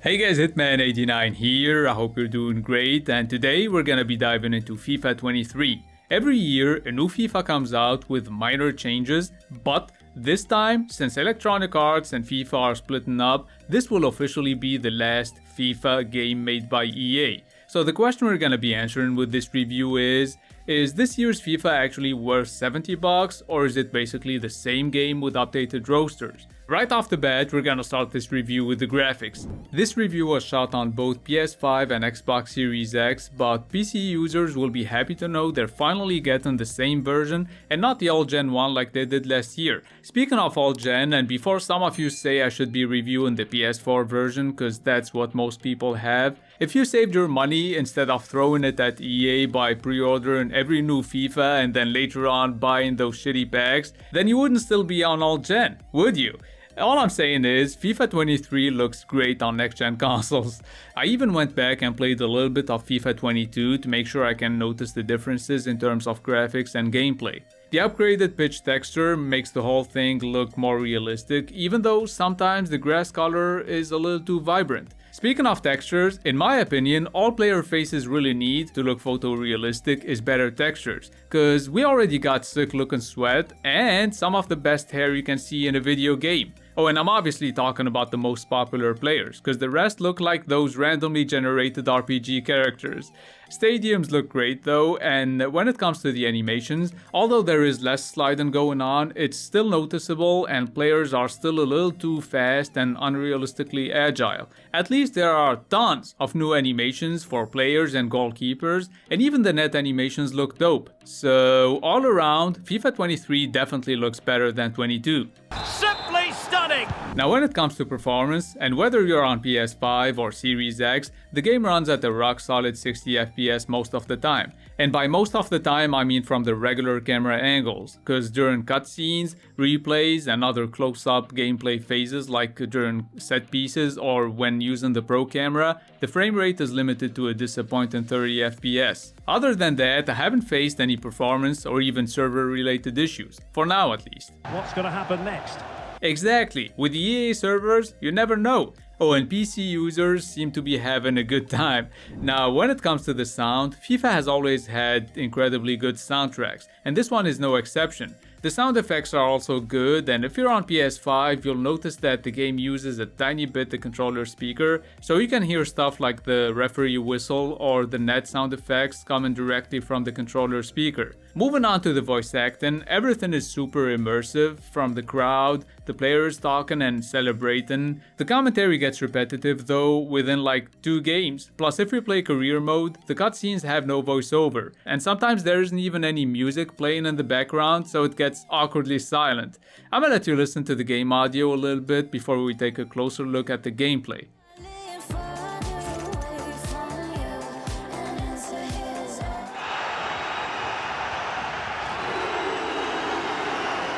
Hey guys, Hitman89 here. I hope you're doing great, and today we're gonna be diving into FIFA 23. Every year, a new FIFA comes out with minor changes, but this time, since Electronic Arts and FIFA are splitting up, this will officially be the last FIFA game made by EA. So the question we're gonna be answering with this review is this year's FIFA actually worth $70, or is it basically the same game with updated rosters? Right off the bat, we're gonna start this review with the graphics. This review was shot on both PS5 and Xbox Series X, but PC users will be happy to know they're finally getting the same version and not the old gen one like they did last year. Speaking of old gen, and before some of you say I should be reviewing the PS4 version cause that's what most people have, if you saved your money instead of throwing it at EA by pre-ordering every new FIFA and then later on buying those shitty packs, then you wouldn't still be on old gen, would you? All I'm saying is, FIFA 23 looks great on next-gen consoles. I even went back and played a little bit of FIFA 22 to make sure I can notice the differences in terms of graphics and gameplay. The upgraded pitch texture makes the whole thing look more realistic, even though sometimes the grass color is a little too vibrant. Speaking of textures, in my opinion, all player faces really need to look photorealistic is better textures, cause we already got sick looking sweat and some of the best hair you can see in a video game. Oh, and I'm obviously talking about the most popular players, cause the rest look like those randomly generated RPG characters. Stadiums look great though, and when it comes to the animations, although there is less sliding going on, it's still noticeable and players are still a little too fast and unrealistically agile. At least there are tons of new animations for players and goalkeepers, and even the net animations look dope. So all around, FIFA 23 definitely looks better than 22. Simply stunning! Now when it comes to performance, and whether you're on PS5 or Series X, the game runs at a rock solid 60 FPS most of the time. And by most of the time I mean from the regular camera angles, cause during cutscenes, replays and other close-up gameplay phases like during set pieces or when using the pro camera, the frame rate is limited to a disappointing 30 FPS. Other than that, I haven't faced any performance or even server related issues, for now at least. What's going to happen next? Exactly, with the EA servers, you never know. Oh, and PC users seem to be having a good time. Now, when it comes to the sound, FIFA has always had incredibly good soundtracks, and this one is no exception. The sound effects are also good, and if you're on PS5, you'll notice that the game uses a tiny bit the controller speaker, so you can hear stuff like the referee whistle or the net sound effects coming directly from the controller speaker. Moving on to the voice acting, everything is super immersive, from the crowd, the players talking and celebrating. The commentary gets repetitive though within like 2 games, plus if you play career mode, the cutscenes have no voiceover, and sometimes there isn't even any music playing in the background, so it gets awkwardly silent. I'm gonna let you listen to the game audio a little bit before we take a closer look at the gameplay.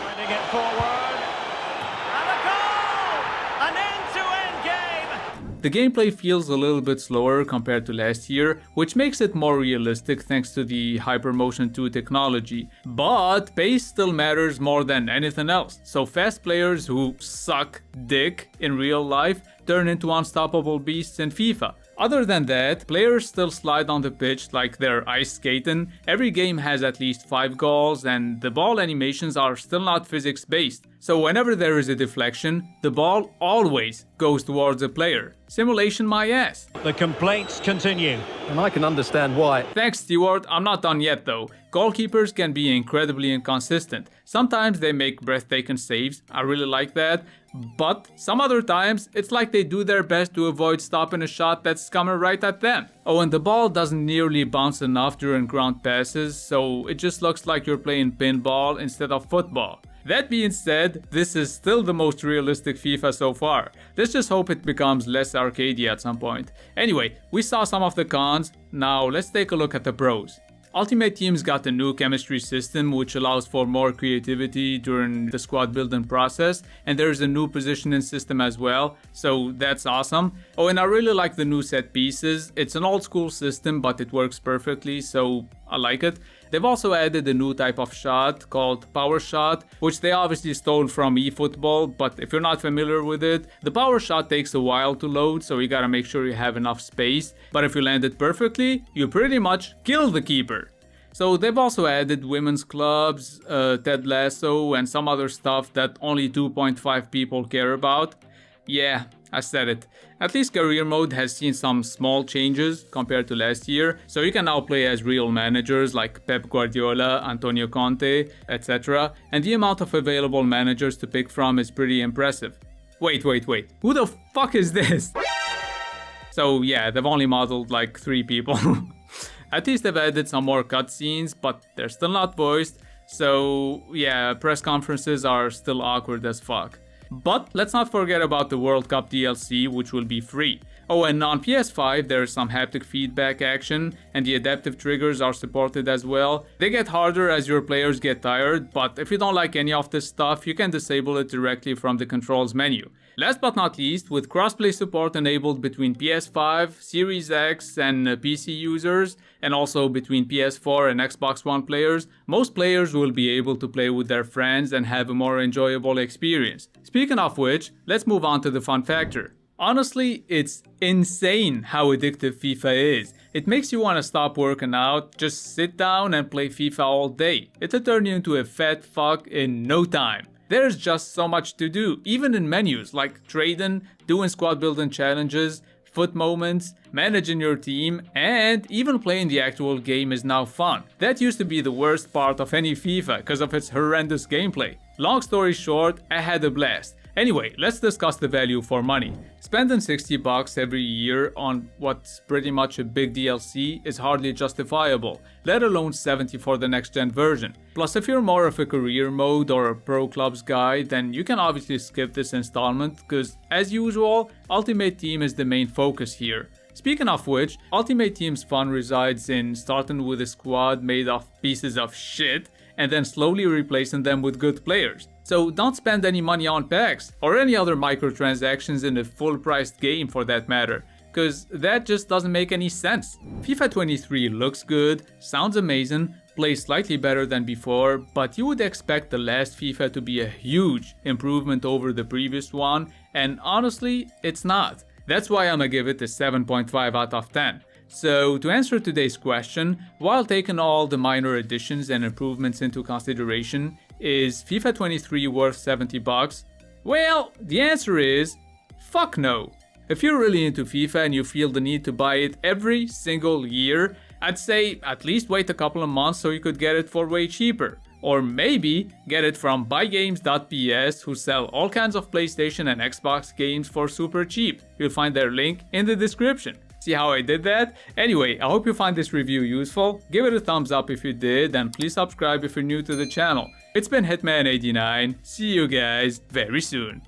Finding it forward. And a goal! An end-to-end game! The gameplay feels a little bit slower compared to last year, which makes it more realistic thanks to the Hypermotion 2 technology. But pace still matters more than anything else, so fast players who suck dick in real life turn into unstoppable beasts in FIFA. Other than that, players still slide on the pitch like they're ice skating. Every game has at least 5 goals, and the ball animations are still not physics based. So whenever there is a deflection, the ball always goes towards a player. Simulation my ass. The complaints continue. And I can understand why. Thanks, Stewart. I'm not done yet though. Goalkeepers can be incredibly inconsistent. Sometimes they make breathtaking saves, I really like that. But some other times, it's like they do their best to avoid stopping a shot that's coming right at them. Oh, and the ball doesn't nearly bounce enough during ground passes, so it just looks like you're playing pinball instead of football. That being said, this is still the most realistic FIFA so far. Let's just hope it becomes less arcadey at some point. Anyway, we saw some of the cons, now let's take a look at the pros. Ultimate Team's got a new chemistry system which allows for more creativity during the squad building process, and there's a new positioning system as well, so that's awesome. Oh, and I really like the new set pieces. It's an old school system, but it works perfectly, so I like it. They've also added a new type of shot called Power Shot, which they obviously stole from eFootball, but if you're not familiar with it, the Power Shot takes a while to load, so you gotta make sure you have enough space, but if you land it perfectly, you pretty much kill the keeper. So they've also added women's clubs, Ted Lasso, and some other stuff that only 2.5 people care about. Yeah, I said it. At least career mode has seen some small changes compared to last year, so you can now play as real managers like Pep Guardiola, Antonio Conte, etc. And the amount of available managers to pick from is pretty impressive. Wait, who the fuck is this? So yeah, they've only modeled like 3 people. At least they've added some more cutscenes, but they're still not voiced, so yeah, press conferences are still awkward as fuck. But let's not forget about the World Cup DLC, which will be free. Oh, and on PS5 there's some haptic feedback action, and the adaptive triggers are supported as well. They get harder as your players get tired, but if you don't like any of this stuff, you can disable it directly from the controls menu. Last but not least, with crossplay support enabled between PS5, Series X and PC users, and also between PS4 and Xbox One players, most players will be able to play with their friends and have a more enjoyable experience. Speaking of which, let's move on to the fun factor. Honestly, it's insane how addictive FIFA is. It makes you want to stop working out, just sit down and play FIFA all day. It'll turn you into a fat fuck in no time. There's just so much to do, even in menus like trading, doing squad building challenges, foot moments, managing your team, and even playing the actual game is now fun. That used to be the worst part of any FIFA because of its horrendous gameplay. Long story short, I had a blast. Anyway, let's discuss the value for money. Spending $60 every year on what's pretty much a big DLC is hardly justifiable, let alone $70 for the next gen version. Plus, if you're more of a career mode or a pro clubs guy, then you can obviously skip this installment because, as usual, Ultimate Team is the main focus here. Speaking of which, Ultimate Team's fun resides in starting with a squad made of pieces of shit and then slowly replacing them with good players. So don't spend any money on packs or any other microtransactions in a full-priced game for that matter, cause that just doesn't make any sense. FIFA 23 looks good, sounds amazing, plays slightly better than before, but you would expect the last FIFA to be a huge improvement over the previous one, and honestly, it's not. That's why I'm gonna give it a 7.5 out of 10. So to answer today's question, while taking all the minor additions and improvements into consideration, is FIFA 23 worth $70? Well, the answer is fuck no. If you're really into FIFA and you feel the need to buy it every single year, I'd say at least wait a couple of months so you could get it for way cheaper. Or maybe get it from buygames.ps, who sell all kinds of PlayStation and Xbox games for super cheap. You'll find their link in the description. See how I did that? Anyway, I hope you find this review useful. Give it a thumbs up if you did, and please subscribe if you're new to the channel. It's been Hitman89. See you guys very soon.